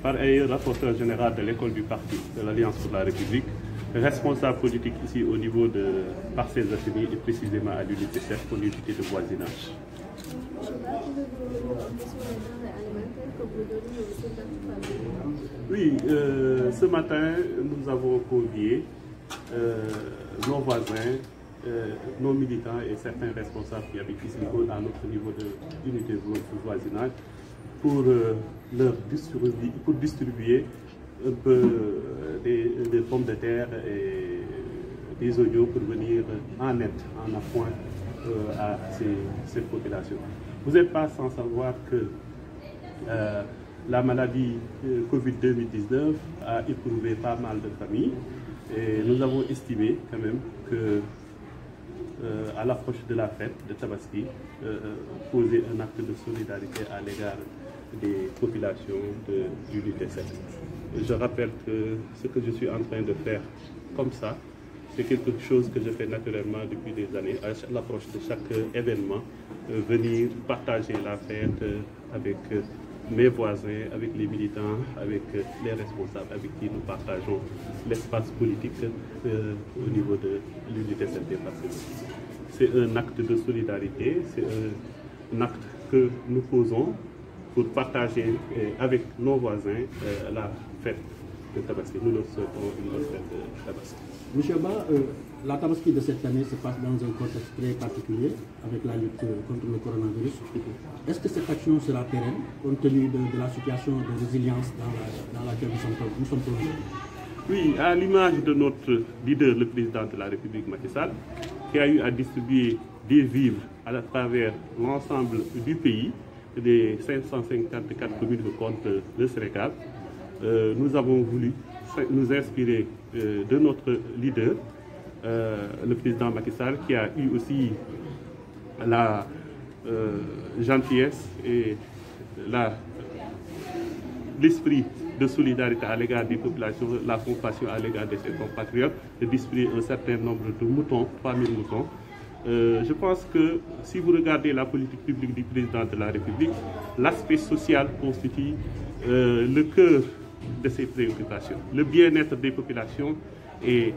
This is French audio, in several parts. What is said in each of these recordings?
Par ailleurs, rapporteur général de l'école du parti de l'Alliance pour la République, responsable politique ici au niveau de Parcelles Assainies et précisément à l'unité 7 pour l'unité de voisinage. Oui, ce matin, nous avons convié nos voisins, nos militants et certains responsables qui habitent ici à notre niveau de l'unité de voisinage pour distribuer un peu des pommes de terre et des oignons pour venir en aide, en appoint à cette population. Vous n'êtes pas sans savoir que la maladie Covid-2019 a éprouvé pas mal de familles et nous avons estimé quand même que à l'approche de la fête de Tabaski, poser un acte de solidarité à l'égard des populations de l'unité 7. Je rappelle que ce que je suis en train de faire comme ça, c'est quelque chose que je fais naturellement depuis des années, à l'approche de chaque événement, venir partager la fête avec mes voisins, avec les militants, avec les responsables avec qui nous partageons l'espace politique au niveau de l'unité 7 des Parcelles. C'est un acte de solidarité, c'est un acte que nous posons pour partager avec nos voisins la fête de Tabaski. Nous leur souhaitons une bonne fête de Tabaski. Monsieur Ba, la Tabaski de cette année se passe dans un contexte très particulier avec la lutte contre le coronavirus. Est-ce que cette action sera pérenne compte tenu de la situation de résilience dans laquelle nous sommes plongés? Oui, à l'image de notre leader, le président de la République, Macky Sall, qui a eu à distribuer des vivres à travers l'ensemble du pays, des 554 communes que compte le Sénégal, nous avons voulu nous inspirer de notre leader, le président Macky Sall, qui a eu aussi la gentillesse et l'esprit de solidarité à l'égard des populations, la compassion à l'égard de ses compatriotes, de distribuer un certain nombre de moutons, 3000 moutons. Je pense que si vous regardez la politique publique du président de la République, l'aspect social constitue le cœur de ses préoccupations. Le bien-être des populations est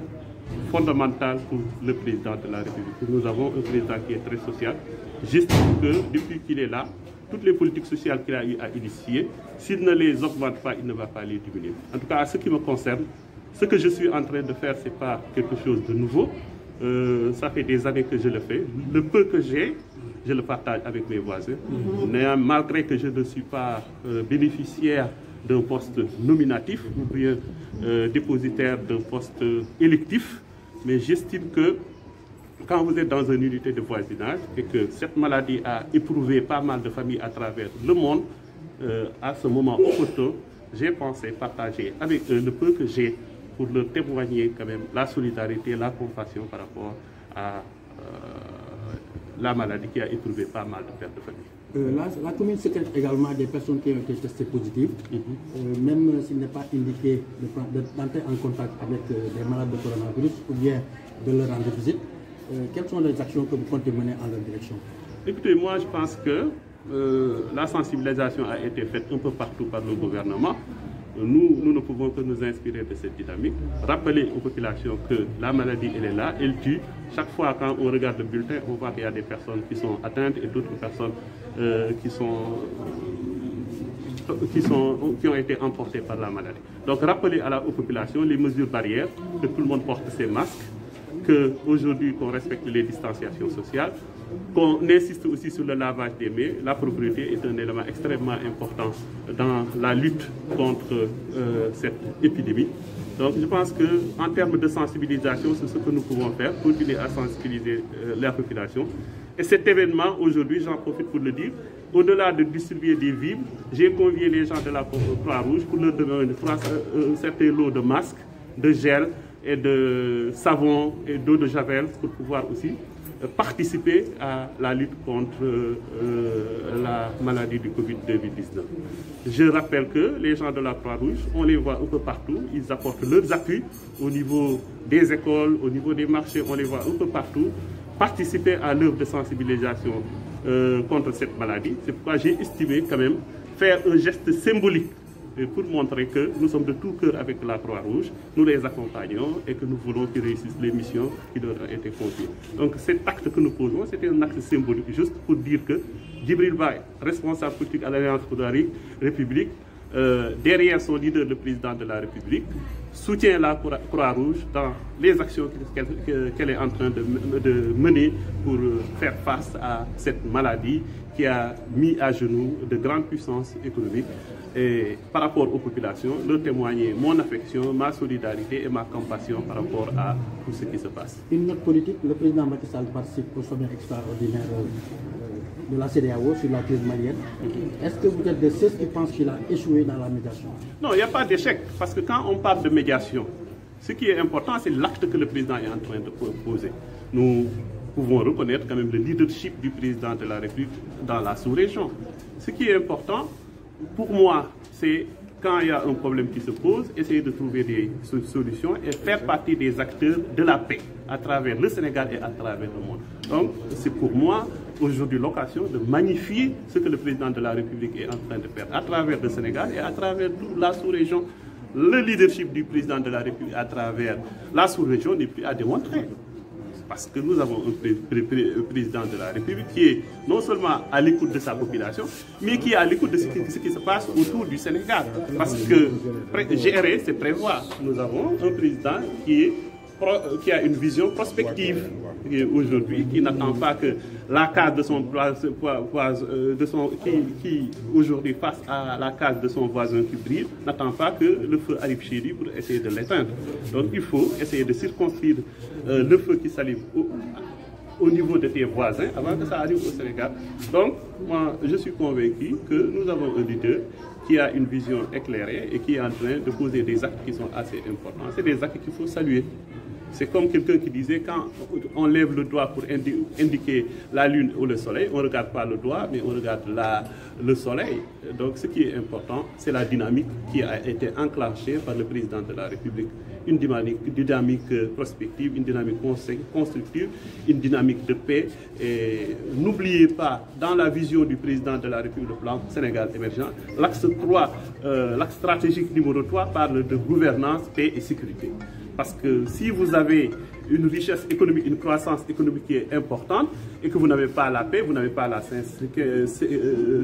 fondamental pour le président de la République. Nous avons un président qui est très social. J'estime que depuis qu'il est là, toutes les politiques sociales qu'il a eu à initier, s'il ne les augmente pas, il ne va pas les diminuer. En tout cas, à ce qui me concerne, ce que je suis en train de faire, ce n'est pas quelque chose de nouveau. Ça fait des années que je le fais. Le peu que j'ai, je le partage avec mes voisins. Malgré que je ne suis pas bénéficiaire d'un poste nominatif ou bien dépositaire d'un poste électif, mais j'estime que quand vous êtes dans une unité de voisinage et que cette maladie a éprouvé pas mal de familles à travers le monde, à ce moment opportun, j'ai pensé partager avec eux le peu que j'ai pour leur témoigner quand même la solidarité, la compassion par rapport à la maladie qui a éprouvé pas mal de pertes de famille. La commune sécrète également des personnes qui ont été testées positives, même s'il n'est pas indiqué d'entrer en contact avec des malades de coronavirus ou bien de leur rendre visite. Quelles sont les actions que vous comptez mener en leur direction? Écoutez, moi je pense que la sensibilisation a été faite un peu partout par le gouvernement nous ne pouvons que nous inspirer de cette dynamique, rappeler aux populations que la maladie, elle est là, elle tue. Chaque fois quand on regarde le bulletin, on voit qu'il y a des personnes qui sont atteintes et d'autres personnes qui ont été emportées par la maladie. Donc rappeler aux populations les mesures barrières, que tout le monde porte ses masques, qu'aujourd'hui qu'on respecte les distanciations sociales, qu'on insiste aussi sur le lavage des mains. La propriété est un élément extrêmement important dans la lutte contre cette épidémie. Donc je pense qu'en termes de sensibilisation, c'est ce que nous pouvons faire, continuer à sensibiliser la population. Et cet événement, aujourd'hui, j'en profite pour le dire, au-delà de distribuer des vivres, j'ai convié les gens de la Croix-Rouge pour leur donner un certain lot de masques, de gel et de savon et d'eau de javel pour pouvoir aussi participer à la lutte contre la maladie du Covid-19. Je rappelle que les gens de la Croix-Rouge, on les voit un peu partout, ils apportent leurs appuis au niveau des écoles, au niveau des marchés, on les voit un peu partout, participer à l'œuvre de sensibilisation contre cette maladie. C'est pourquoi j'ai estimé quand même faire un geste symbolique pour montrer que nous sommes de tout cœur avec la Croix-Rouge, nous les accompagnons et que nous voulons qu'ils réussissent les missions qui leur ont été confiées. Donc cet acte que nous posons, c'était un acte symbolique, juste pour dire que Djibril Baye, responsable politique à l'Alliance pour la République, derrière son leader, le président de la République, soutient la Croix-Rouge dans les actions qu'elle est en train de mener pour faire face à cette maladie qui a mis à genoux de grandes puissances économiques. Et par rapport aux populations, leur témoigner mon affection, ma solidarité et ma compassion par rapport à tout ce qui se passe. Une note politique, le président Macky Sall participe au sommet extraordinaire de la CEDEAO sur la crise malienne. Est-ce que vous êtes de ceux qui pensent qu'il a échoué dans la médiation? Non, il n'y a pas d'échec, parce que quand on parle de médiation, ce qui est important, c'est l'acte que le président est en train de poser. Nous pouvons reconnaître quand même le leadership du président de la République dans la sous-région. Ce qui est important, pour moi, c'est quand il y a un problème qui se pose, essayer de trouver des solutions et faire partie des acteurs de la paix à travers le Sénégal et à travers le monde. Donc, c'est pour moi aujourd'hui l'occasion de magnifier ce que le président de la République est en train de faire à travers le Sénégal et à travers toute la sous-région. Le leadership du président de la République à travers la sous-région n'est plus à démontrer. Parce que nous avons un président de la République qui est non seulement à l'écoute de sa population, mais qui est à l'écoute de ce qui se passe autour du Sénégal. Parce que gérer, c'est prévoir. Nous avons un président qui a une vision prospective aujourd'hui, qui n'attend pas que la case de son qui aujourd'hui face à la case de son voisin qui brille, n'attend pas que le feu arrive chez lui pour essayer de l'éteindre. Donc il faut essayer de circonscrire le feu qui s'allume au niveau de tes voisins avant que ça arrive au Sénégal. Donc moi je suis convaincu que nous avons un leader qui a une vision éclairée et qui est en train de poser des actes qui sont assez importants. C'est des actes qu'il faut saluer. C'est comme quelqu'un qui disait, quand on lève le doigt pour indiquer la lune ou le soleil, on ne regarde pas le doigt, mais on regarde le soleil. Donc ce qui est important, c'est la dynamique qui a été enclenchée par le président de la République. Une dynamique prospective, une dynamique constructive, une dynamique de paix. Et n'oubliez pas, dans la vision du président de la République, le plan Sénégal émergent, l'axe stratégique numéro 3 parle de gouvernance, paix et sécurité. Parce que si vous avez une richesse économique, une croissance économique qui est importante et que vous n'avez pas la paix, vous n'avez pas la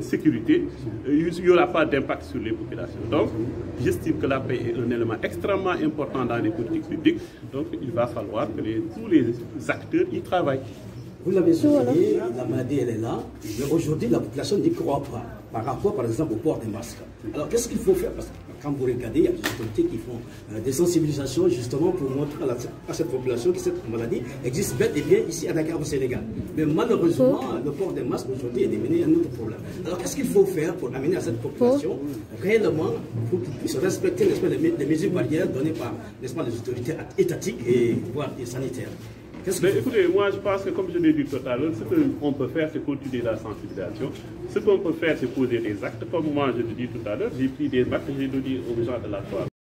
sécurité, il n'y aura pas d'impact sur les populations. Donc, j'estime que la paix est un élément extrêmement important dans les politiques publiques. Donc, il va falloir que tous les acteurs y travaillent. Vous l'avez souligné, la maladie elle est là, mais aujourd'hui la population n'y croit pas, par rapport par exemple au port des masques. Alors qu'est-ce qu'il faut faire? Parce que quand vous regardez, il y a des autorités qui font des sensibilisations justement pour montrer à cette population que cette maladie existe bel et bien ici à Dakar au Sénégal. Mais malheureusement, le port des masques aujourd'hui est devenu un autre problème. Alors qu'est-ce qu'il faut faire pour amener à cette population réellement pour qu'ils puissent respecter les mesures barrières données par les autorités étatiques et voire sanitaires? Mais écoutez, moi je pense que comme je l'ai dit tout à l'heure, ce qu'on peut faire, c'est continuer la sensibilisation. Ce qu'on peut faire, c'est poser des actes. Comme moi je le dis tout à l'heure, j'ai pris des actes, j'ai donné aux gens de la Croix.